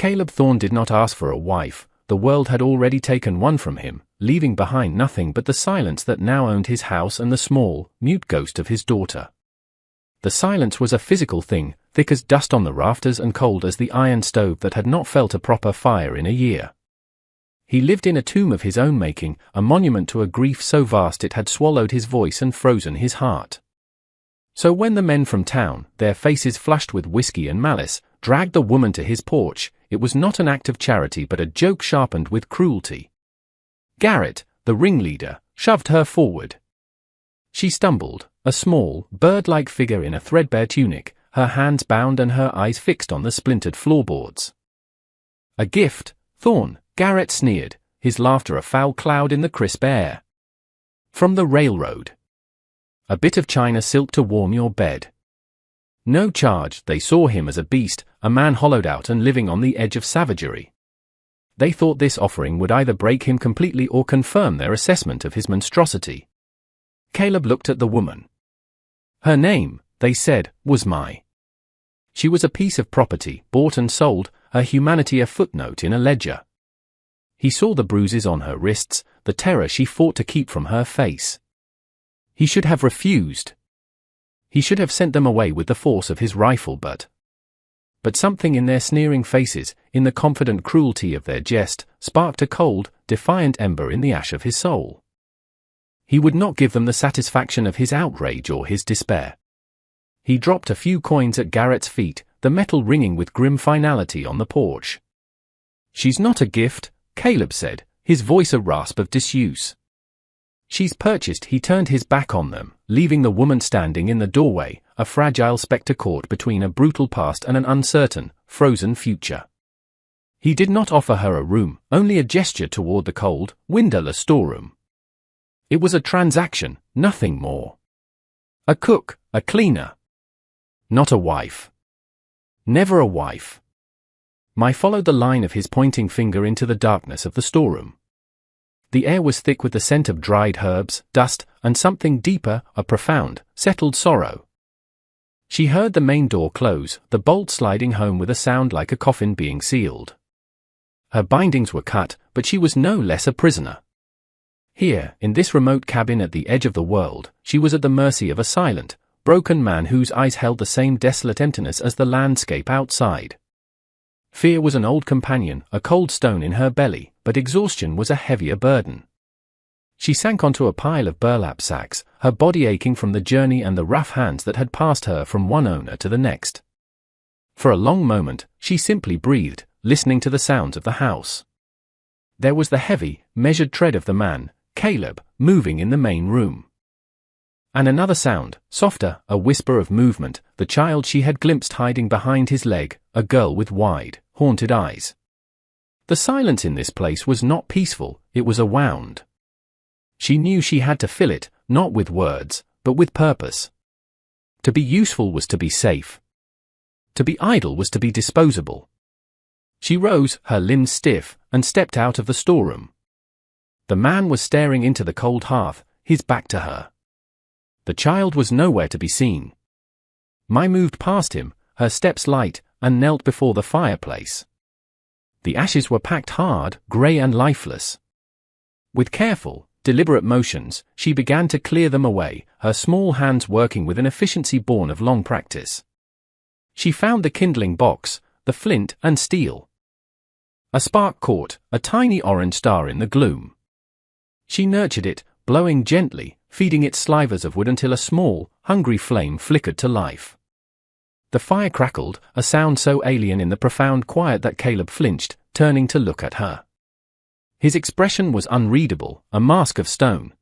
Caleb Thorne did not ask for a wife. The world had already taken one from him, leaving behind nothing but the silence that now owned his house and the small, mute ghost of his daughter. The silence was a physical thing, thick as dust on the rafters and cold as the iron stove that had not felt a proper fire in a year. He lived in a tomb of his own making, a monument to a grief so vast it had swallowed his voice and frozen his heart. So when the men from town, their faces flushed with whiskey and malice, dragged the woman to his porch, it was not an act of charity but a joke sharpened with cruelty. Garrett, the ringleader, shoved her forward. She stumbled, a small, bird-like figure in a threadbare tunic, her hands bound and her eyes fixed on the splintered floorboards. A gift, Thorne, Garrett sneered, his laughter a foul cloud in the crisp air. From the railroad. A bit of China silk to warm your bed. No charge. They saw him as a beast, a man hollowed out and living on the edge of savagery. They thought this offering would either break him completely or confirm their assessment of his monstrosity. Caleb looked at the woman. Her name, they said, was Mai. She was a piece of property, bought and sold, her humanity a footnote in a ledger. He saw the bruises on her wrists, the terror she fought to keep from her face. He should have refused. He should have sent them away with the force of his rifle, but something in their sneering faces, in the confident cruelty of their jest, sparked a cold, defiant ember in the ash of his soul. He would not give them the satisfaction of his outrage or his despair. He dropped a few coins at Garrett's feet, the metal ringing with grim finality on the porch. She's not a gift, Caleb said, his voice a rasp of disuse. She's purchased. He turned his back on them, leaving the woman standing in the doorway, a fragile spectre caught between a brutal past and an uncertain, frozen future. He did not offer her a room, only a gesture toward the cold, windowless storeroom. It was a transaction, nothing more. A cook, a cleaner. Not a wife. Never a wife. Mai followed the line of his pointing finger into the darkness of the storeroom. The air was thick with the scent of dried herbs, dust, and something deeper, a profound, settled sorrow. She heard the main door close, the bolt sliding home with a sound like a coffin being sealed. Her bindings were cut, but she was no less a prisoner. Here, in this remote cabin at the edge of the world, she was at the mercy of a silent, broken man whose eyes held the same desolate emptiness as the landscape outside. Fear was an old companion, a cold stone in her belly, but exhaustion was a heavier burden. She sank onto a pile of burlap sacks, her body aching from the journey and the rough hands that had passed her from one owner to the next. For a long moment, she simply breathed, listening to the sounds of the house. There was the heavy, measured tread of the man, Caleb, moving in the main room. And another sound, softer, a whisper of movement, the child she had glimpsed hiding behind his leg, a girl with wide, haunted eyes. The silence in this place was not peaceful, it was a wound. She knew she had to fill it, not with words, but with purpose. To be useful was to be safe. To be idle was to be disposable. She rose, her limbs stiff, and stepped out of the storeroom. The man was staring into the cold hearth, his back to her. The child was nowhere to be seen. Mai moved past him, her steps light, and knelt before the fireplace. The ashes were packed hard, grey and lifeless. With careful, deliberate motions, she began to clear them away, her small hands working with an efficiency born of long practice. She found the kindling box, the flint and steel. A spark caught, a tiny orange star in the gloom. She nurtured it, blowing gently, feeding it slivers of wood until a small, hungry flame flickered to life. The fire crackled, a sound so alien in the profound quiet that Caleb flinched, turning to look at her. His expression was unreadable, a mask of stone.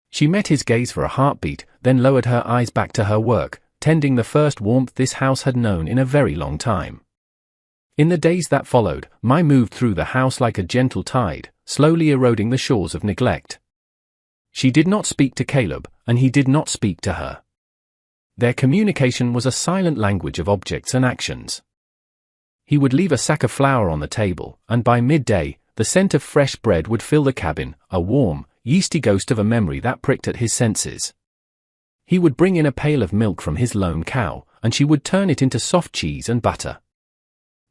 She met his gaze for a heartbeat, then lowered her eyes back to her work, tending the first warmth this house had known in a very long time. In the days that followed, Mai moved through the house like a gentle tide, slowly eroding the shores of neglect. She did not speak to Caleb, and he did not speak to her. Their communication was a silent language of objects and actions. He would leave a sack of flour on the table, and by midday, the scent of fresh bread would fill the cabin, a warm, yeasty ghost of a memory that pricked at his senses. He would bring in a pail of milk from his lone cow, and she would turn it into soft cheese and butter.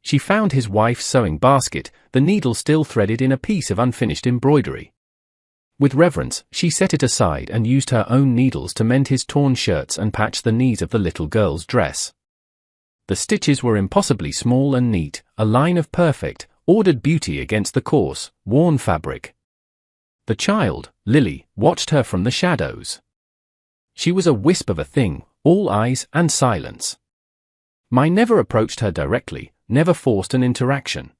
She found his wife's sewing basket, the needle still threaded in a piece of unfinished embroidery. With reverence, she set it aside and used her own needles to mend his torn shirts and patch the knees of the little girl's dress. The stitches were impossibly small and neat, a line of perfect, ordered beauty against the coarse, worn fabric. The child, Lily, watched her from the shadows. She was a wisp of a thing, all eyes and silence. Mai never approached her directly, never forced an interaction.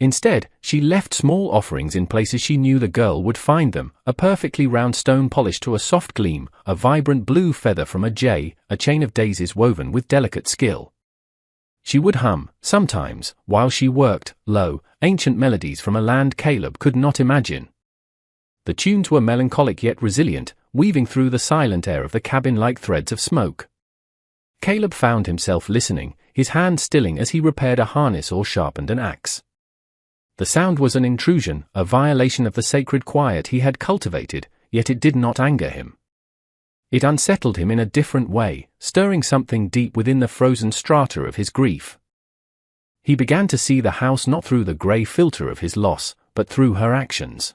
Instead, she left small offerings in places she knew the girl would find them, a perfectly round stone polished to a soft gleam, a vibrant blue feather from a jay, a chain of daisies woven with delicate skill. She would hum, sometimes, while she worked, low, ancient melodies from a land Caleb could not imagine. The tunes were melancholic yet resilient, weaving through the silent air of the cabin like threads of smoke. Caleb found himself listening, his hand stilling as he repaired a harness or sharpened an axe. The sound was an intrusion, a violation of the sacred quiet he had cultivated, yet it did not anger him. It unsettled him in a different way, stirring something deep within the frozen strata of his grief. He began to see the house not through the grey filter of his loss, but through her actions.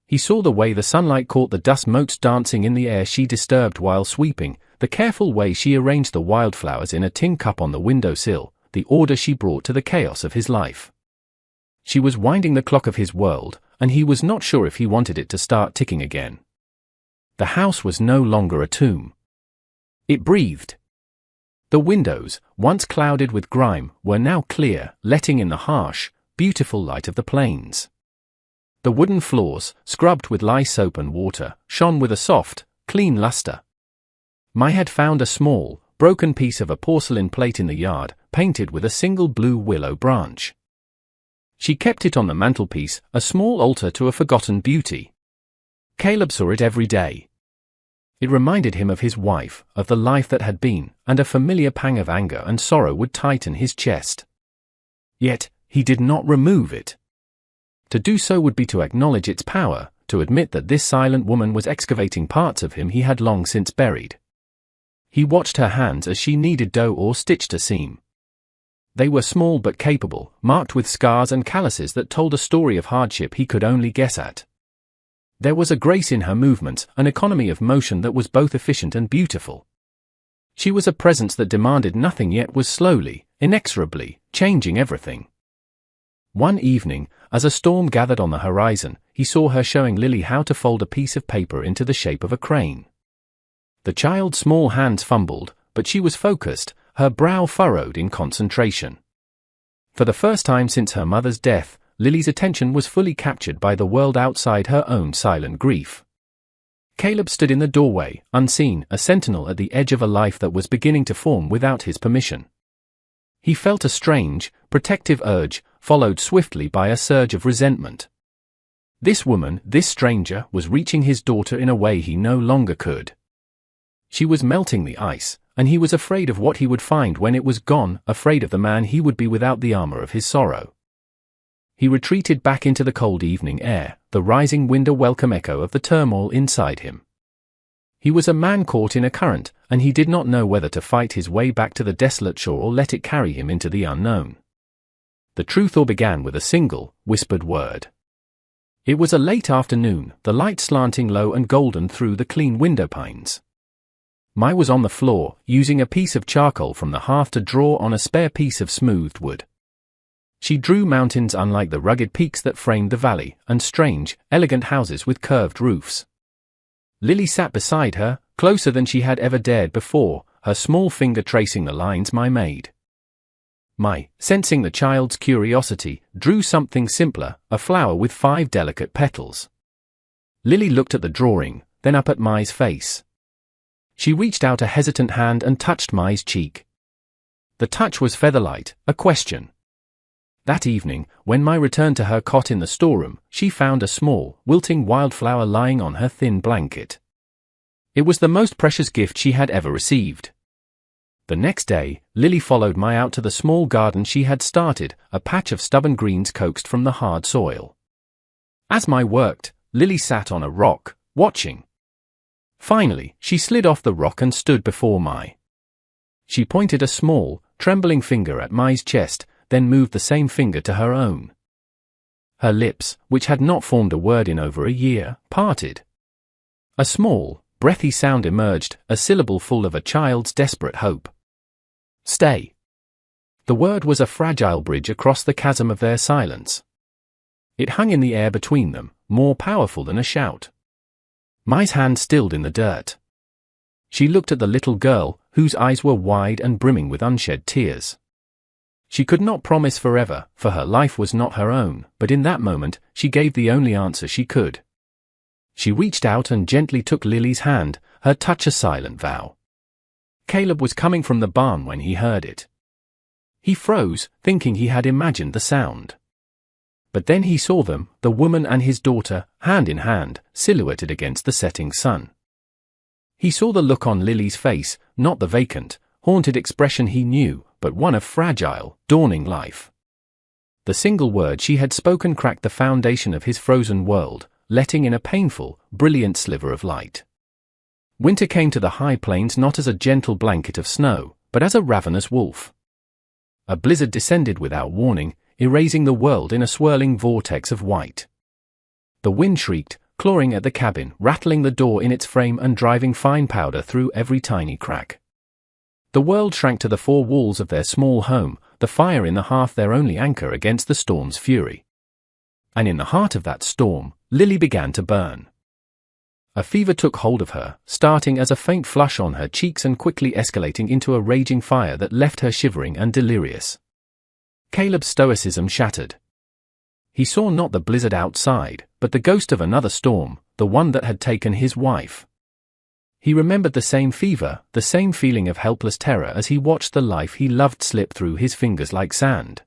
He saw the way the sunlight caught the dust motes dancing in the air she disturbed while sweeping, the careful way she arranged the wildflowers in a tin cup on the windowsill, the order she brought to the chaos of his life. She was winding the clock of his world, and he was not sure if he wanted it to start ticking again. The house was no longer a tomb. It breathed. The windows, once clouded with grime, were now clear, letting in the harsh, beautiful light of the plains. The wooden floors, scrubbed with lye soap and water, shone with a soft, clean luster. Mai had found a small, broken piece of a porcelain plate in the yard, painted with a single blue willow branch. She kept it on the mantelpiece, a small altar to a forgotten beauty. Caleb saw it every day. It reminded him of his wife, of the life that had been, and a familiar pang of anger and sorrow would tighten his chest. Yet, he did not remove it. To do so would be to acknowledge its power, to admit that this silent woman was excavating parts of him he had long since buried. He watched her hands as she kneaded dough or stitched a seam. They were small but capable, marked with scars and calluses that told a story of hardship he could only guess at. There was a grace in her movements, an economy of motion that was both efficient and beautiful. She was a presence that demanded nothing yet was slowly, inexorably, changing everything. One evening, as a storm gathered on the horizon, he saw her showing Lily how to fold a piece of paper into the shape of a crane. The child's small hands fumbled, but she was focused, her brow furrowed in concentration. For the first time since her mother's death, Lily's attention was fully captured by the world outside her own silent grief. Caleb stood in the doorway, unseen, a sentinel at the edge of a life that was beginning to form without his permission. He felt a strange, protective urge, followed swiftly by a surge of resentment. This woman, this stranger, was reaching his daughter in a way he no longer could. She was melting the ice, and he was afraid of what he would find when it was gone, afraid of the man he would be without the armor of his sorrow. He retreated back into the cold evening air, the rising wind a welcome echo of the turmoil inside him. He was a man caught in a current, and he did not know whether to fight his way back to the desolate shore or let it carry him into the unknown. The truth all began with a single, whispered word. It was a late afternoon, the light slanting low and golden through the clean window panes. Mai was on the floor, using a piece of charcoal from the hearth to draw on a spare piece of smoothed wood. She drew mountains unlike the rugged peaks that framed the valley, and strange, elegant houses with curved roofs. Lily sat beside her, closer than she had ever dared before, her small finger tracing the lines Mai made. Mai, sensing the child's curiosity, drew something simpler, a flower with 5 delicate petals. Lily looked at the drawing, then up at Mai's face. She reached out a hesitant hand and touched Mai's cheek. The touch was featherlight, a question. That evening, when Mai returned to her cot in the storeroom, she found a small, wilting wildflower lying on her thin blanket. It was the most precious gift she had ever received. The next day, Lily followed Mai out to the small garden she had started, a patch of stubborn greens coaxed from the hard soil. As Mai worked, Lily sat on a rock, watching. Finally, she slid off the rock and stood before Mai. She pointed a small, trembling finger at Mai's chest, then moved the same finger to her own. Her lips, which had not formed a word in over a year, parted. A small, breathy sound emerged, a syllable full of a child's desperate hope. Stay. The word was a fragile bridge across the chasm of their silence. It hung in the air between them, more powerful than a shout. Mai's hand stilled in the dirt. She looked at the little girl, whose eyes were wide and brimming with unshed tears. She could not promise forever, for her life was not her own, but in that moment, she gave the only answer she could. She reached out and gently took Lily's hand, her touch a silent vow. Caleb was coming from the barn when he heard it. He froze, thinking he had imagined the sound. But then he saw them, the woman and his daughter, hand in hand, silhouetted against the setting sun. He saw the look on Lily's face, not the vacant, haunted expression he knew, but one of fragile, dawning life. The single word she had spoken cracked the foundation of his frozen world, letting in a painful, brilliant sliver of light. Winter came to the high plains not as a gentle blanket of snow, but as a ravenous wolf. A blizzard descended without warning, erasing the world in a swirling vortex of white. The wind shrieked, clawing at the cabin, rattling the door in its frame and driving fine powder through every tiny crack. The world shrank to the four walls of their small home, the fire in the hearth their only anchor against the storm's fury. And in the heart of that storm, Lily began to burn. A fever took hold of her, starting as a faint flush on her cheeks and quickly escalating into a raging fire that left her shivering and delirious. Caleb's stoicism shattered. He saw not the blizzard outside, but the ghost of another storm, the one that had taken his wife. He remembered the same fever, the same feeling of helpless terror as he watched the life he loved slip through his fingers like sand.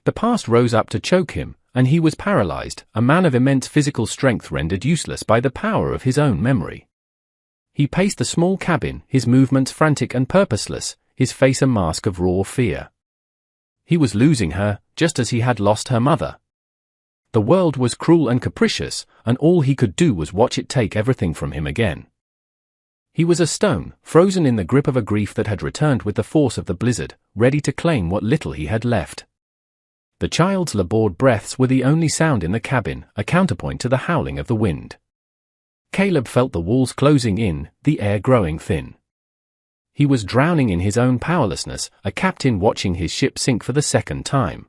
The past rose up to choke him, and he was paralyzed, a man of immense physical strength rendered useless by the power of his own memory. He paced the small cabin, his movements frantic and purposeless, his face a mask of raw fear. He was losing her, just as he had lost her mother. The world was cruel and capricious, and all he could do was watch it take everything from him again. He was a stone, frozen in the grip of a grief that had returned with the force of the blizzard, ready to claim what little he had left. The child's labored breaths were the only sound in the cabin, a counterpoint to the howling of the wind. Caleb felt the walls closing in, the air growing thin. He was drowning in his own powerlessness, a captain watching his ship sink for the second time.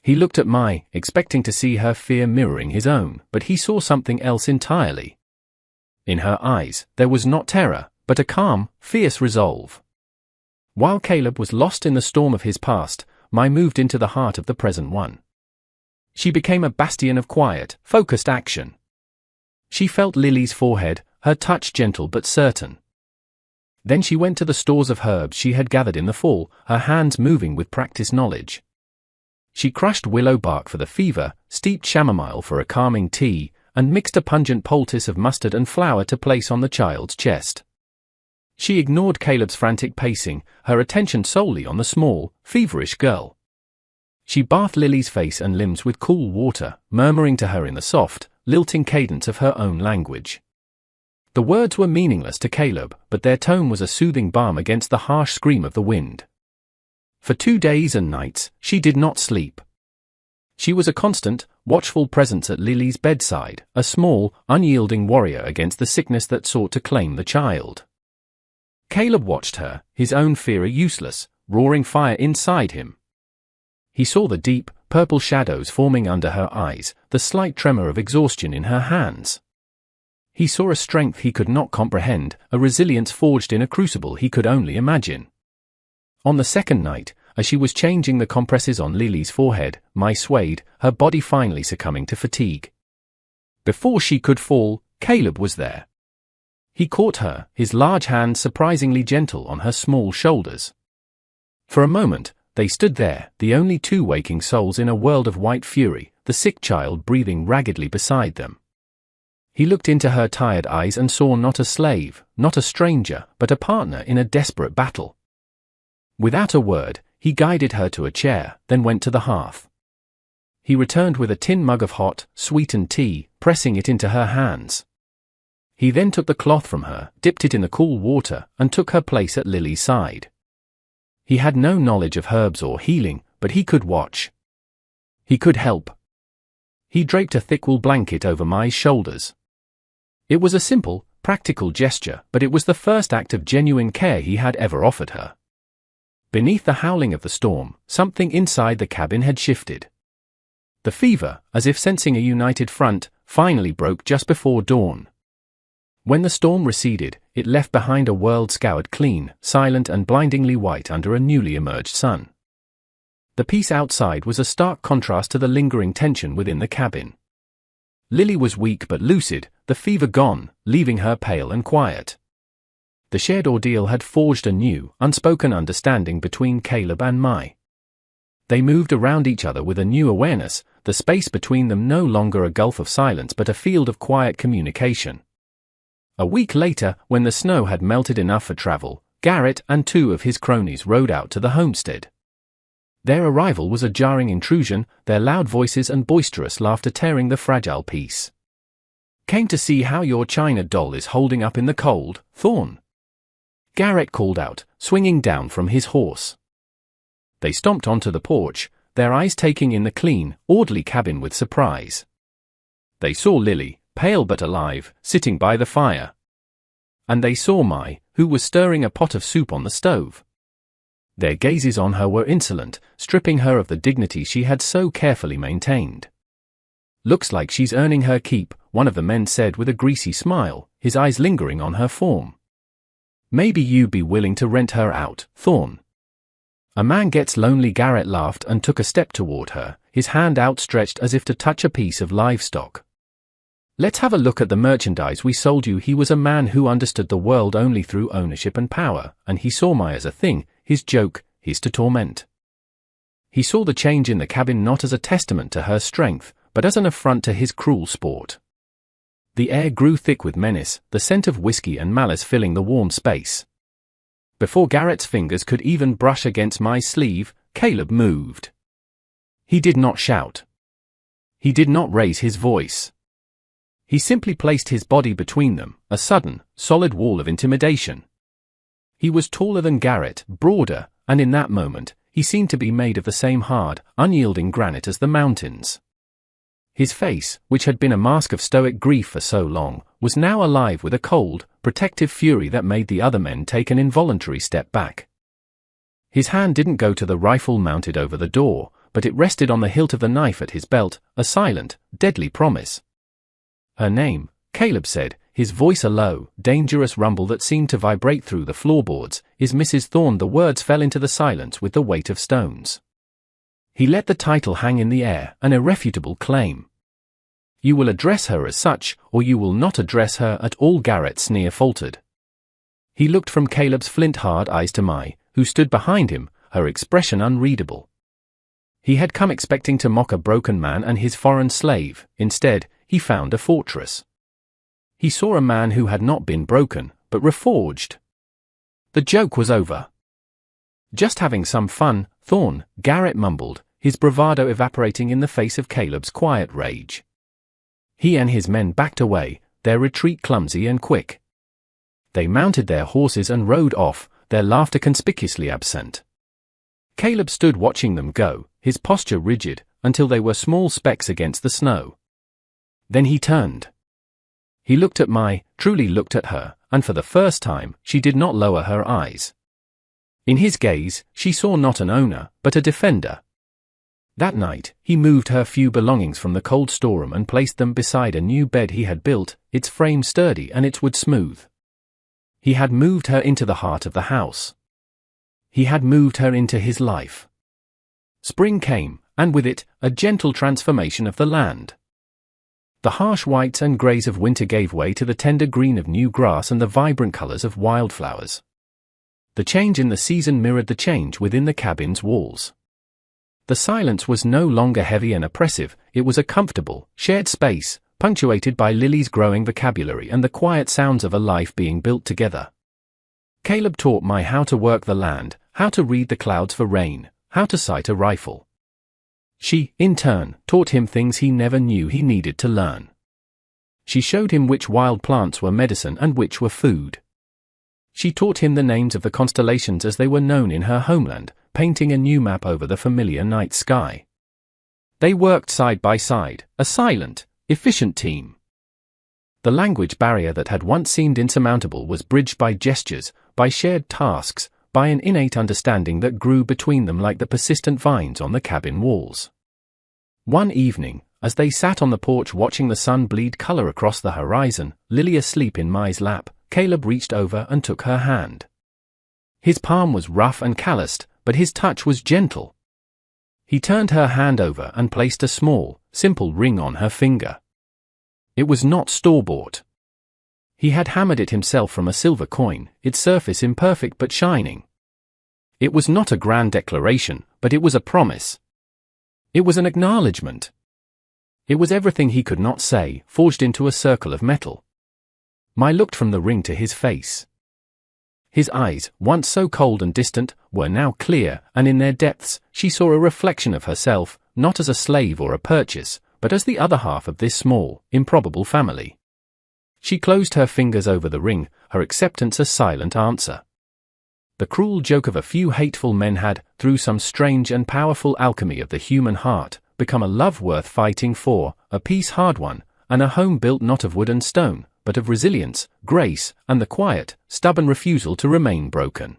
He looked at Mai, expecting to see her fear mirroring his own, but he saw something else entirely. In her eyes, there was not terror, but a calm, fierce resolve. While Caleb was lost in the storm of his past, Mai moved into the heart of the present one. She became a bastion of quiet, focused action. She felt Lily's forehead, her touch gentle but certain. Then she went to the stores of herbs she had gathered in the fall, her hands moving with practiced knowledge. She crushed willow bark for the fever, steeped chamomile for a calming tea, and mixed a pungent poultice of mustard and flour to place on the child's chest. She ignored Caleb's frantic pacing, her attention solely on the small, feverish girl. She bathed Lily's face and limbs with cool water, murmuring to her in the soft, lilting cadence of her own language. The words were meaningless to Caleb, but their tone was a soothing balm against the harsh scream of the wind. For 2 days and nights, she did not sleep. She was a constant, watchful presence at Lily's bedside, a small, unyielding warrior against the sickness that sought to claim the child. Caleb watched her, his own fear a useless, roaring fire inside him. He saw the deep, purple shadows forming under her eyes, the slight tremor of exhaustion in her hands. He saw a strength he could not comprehend, a resilience forged in a crucible he could only imagine. On the second night, as she was changing the compresses on Lily's forehead, Mai swayed, her body finally succumbing to fatigue. Before she could fall, Caleb was there. He caught her, his large hand surprisingly gentle on her small shoulders. For a moment, they stood there, the only two waking souls in a world of white fury, the sick child breathing raggedly beside them. He looked into her tired eyes and saw not a slave, not a stranger, but a partner in a desperate battle. Without a word, he guided her to a chair, then went to the hearth. He returned with a tin mug of hot, sweetened tea, pressing it into her hands. He then took the cloth from her, dipped it in the cool water, and took her place at Lily's side. He had no knowledge of herbs or healing, but he could watch. He could help. He draped a thick wool blanket over Mai's shoulders. It was a simple, practical gesture, but it was the first act of genuine care he had ever offered her. Beneath the howling of the storm, something inside the cabin had shifted. The fever, as if sensing a united front, finally broke just before dawn. When the storm receded, it left behind a world scoured clean, silent and blindingly white under a newly emerged sun. The peace outside was a stark contrast to the lingering tension within the cabin. Lily was weak but lucid, the fever gone, leaving her pale and quiet. The shared ordeal had forged a new, unspoken understanding between Caleb and Mai. They moved around each other with a new awareness, the space between them no longer a gulf of silence but a field of quiet communication. A week later, when the snow had melted enough for travel, Garrett and 2 of his cronies rode out to the homestead. Their arrival was a jarring intrusion, their loud voices and boisterous laughter tearing the fragile peace. "Came to see how your China doll is holding up in the cold, Thorn," Garrett called out, swinging down from his horse. They stomped onto the porch, their eyes taking in the clean, orderly cabin with surprise. They saw Lily, pale but alive, sitting by the fire. And they saw Mai, who was stirring a pot of soup on the stove. Their gazes on her were insolent, stripping her of the dignity she had so carefully maintained. "Looks like she's earning her keep," one of the men said with a greasy smile, his eyes lingering on her form. "Maybe you'd be willing to rent her out, Thorn." "A man gets lonely," Garrett laughed and took a step toward her, his hand outstretched as if to touch a piece of livestock. "Let's have a look at the merchandise we sold you." He was a man who understood the world only through ownership and power, and he saw Mai as a thing, his joke, his to torment. He saw the change in the cabin not as a testament to her strength, but as an affront to his cruel sport. The air grew thick with menace, the scent of whiskey and malice filling the warm space. Before Garrett's fingers could even brush against Mai's sleeve, Caleb moved. He did not shout. He did not raise his voice. He simply placed his body between them, a sudden, solid wall of intimidation. He was taller than Garrett, broader, and in that moment, he seemed to be made of the same hard, unyielding granite as the mountains. His face, which had been a mask of stoic grief for so long, was now alive with a cold, protective fury that made the other men take an involuntary step back. His hand didn't go to the rifle mounted over the door, but it rested on the hilt of the knife at his belt, a silent, deadly promise. "Her name," Caleb said, his voice a low, dangerous rumble that seemed to vibrate through the floorboards, "is Mrs. Thorn." The words fell into the silence with the weight of stones. He let the title hang in the air, an irrefutable claim. "You will address her as such, or you will not address her at all." Garrett's sneer faltered. He looked from Caleb's flint-hard eyes to Mai, who stood behind him, her expression unreadable. He had come expecting to mock a broken man and his foreign slave. Instead, he found a fortress. He saw a man who had not been broken, but reforged. The joke was over. "Just having some fun, Thorn," Garrett mumbled, his bravado evaporating in the face of Caleb's quiet rage. He and his men backed away, their retreat clumsy and quick. They mounted their horses and rode off, their laughter conspicuously absent. Caleb stood watching them go, his posture rigid, until they were small specks against the snow. Then he turned. He looked at Mai, truly looked at her, and for the first time, she did not lower her eyes. In his gaze, she saw not an owner, but a defender. That night, he moved her few belongings from the cold storeroom and placed them beside a new bed he had built, its frame sturdy and its wood smooth. He had moved her into the heart of the house. He had moved her into his life. Spring came, and with it, a gentle transformation of the land. The harsh whites and greys of winter gave way to the tender green of new grass and the vibrant colors of wildflowers. The change in the season mirrored the change within the cabin's walls. The silence was no longer heavy and oppressive, it was a comfortable, shared space, punctuated by Lily's growing vocabulary and the quiet sounds of a life being built together. Caleb taught Mai how to work the land, how to read the clouds for rain, how to sight a rifle. She, in turn, taught him things he never knew he needed to learn. She showed him which wild plants were medicine and which were food. She taught him the names of the constellations as they were known in her homeland, painting a new map over the familiar night sky. They worked side by side, a silent, efficient team. The language barrier that had once seemed insurmountable was bridged by gestures, by shared tasks, by an innate understanding that grew between them like the persistent vines on the cabin walls. One evening, as they sat on the porch watching the sun bleed color across the horizon, Lily asleep in Mai's lap, Caleb reached over and took her hand. His palm was rough and calloused, but his touch was gentle. He turned her hand over and placed a small, simple ring on her finger. It was not store-bought. He had hammered it himself from a silver coin, its surface imperfect but shining. It was not a grand declaration, but it was a promise. It was an acknowledgement. It was everything he could not say, forged into a circle of metal. Mai looked from the ring to his face. His eyes, once so cold and distant, were now clear, and in their depths, she saw a reflection of herself, not as a slave or a purchase, but as the other half of this small, improbable family. She closed her fingers over the ring, her acceptance a silent answer. The cruel joke of a few hateful men had, through some strange and powerful alchemy of the human heart, become a love worth fighting for, a peace hard won, and a home built not of wood and stone, but of resilience, grace, and the quiet, stubborn refusal to remain broken.